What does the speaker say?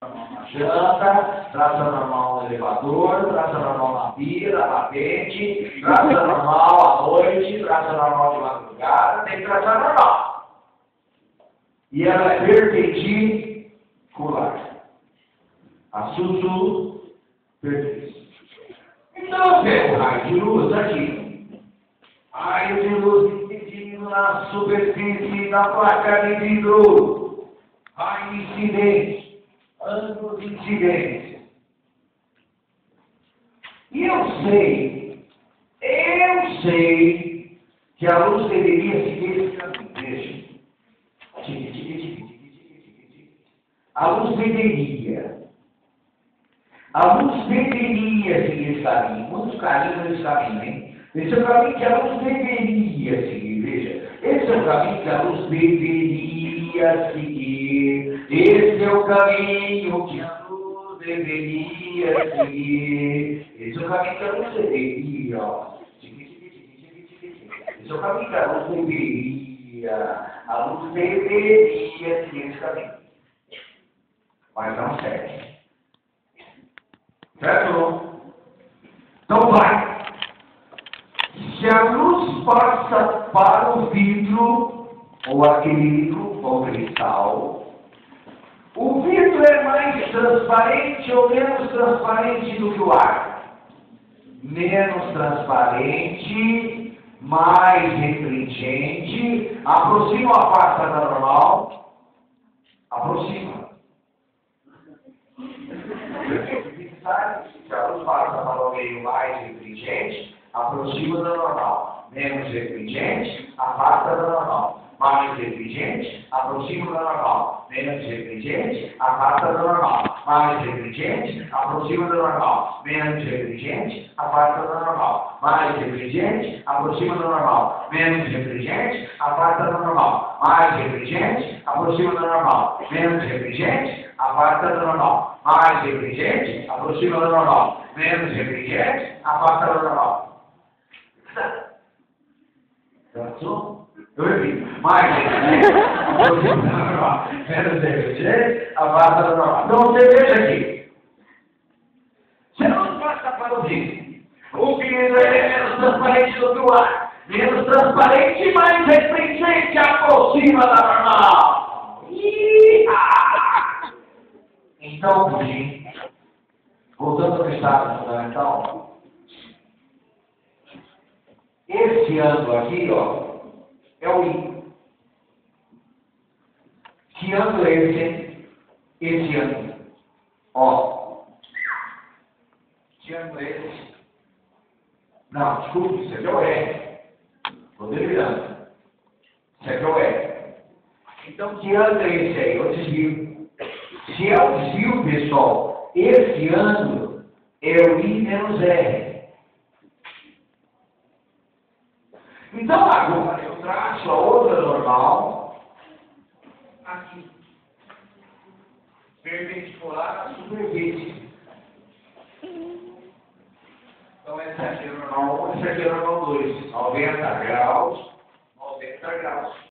Na janta, tração normal no elevador, tração normal na pia, na tapete, tração normal à noite, tração normal de madrugada, tem tração normal. E ela é perpendicular. A Suzu perfeita. Então eu pego o raio de luz aqui. Raio de luz incidindo na superfície da placa de vidro. Raio incidente. Ângulo de incidência. E eu sei que a luz deveria seguir esse caminho. Veja. A luz deveria seguir esse caminho. Muitos caminhos nesse caminho, hein? Esse é o caminho que a luz deveria seguir. Veja. Esse é o caminho que a luz deveria seguir. Esse é o caminho que a luz deveria seguir. Esse é o caminho que a luz deveria. Esse é o caminho que a luz deveria. A luz deveria seguir esse caminho. Mas não serve. Certo? Então vai. Se a luz passa para o vidro, ou acrílico, ou cristal, o vidro é mais transparente ou menos transparente do que o ar? Menos transparente, mais refletente. Aproxima ou afasta da normal? Aproxima. Se a luz passa para o meio mais refletente, aproxima da normal. Menos refletente, afasta da normal. Mais refletente, aproxima da normal. Menos refletente, afasta da normal. Mais refletente, aproxima da normal. Menos refletente, afasta da normal. Mais refletente, aproxima da normal. Menos refletente, afasta da normal. Mais refletente, aproxima da normal. Menos refletente, afasta da normal. Mais refletente, aproxima da normal. Menos refletente, afasta da normal. Passou? Eu repito. Mais refletente, aproxima da normal. Menos refletente, afasta da normal. Então você veja aqui. Se não passa para o vidro, o vidro é menos transparente do que o ar. Menos transparente, mais refletente, aproxima da normal. Então, Pudim, voltando ao estado fundamental, esse ângulo aqui, ó, é o I. Que ângulo é esse? Esse ângulo. Ó. Que ângulo é esse? Não, desculpe, isso aqui é o R. Estou delirando. Isso aqui é o R. Então, que ângulo é esse aí? O desvio. Se é o desvio, pessoal, esse ângulo é o I menos R. Então, agora eu traço a outra normal aqui. Perpendicular à superfície. Então, essa aqui é a normal 1, essa aqui é a normal 2. 90 graus, 90 graus.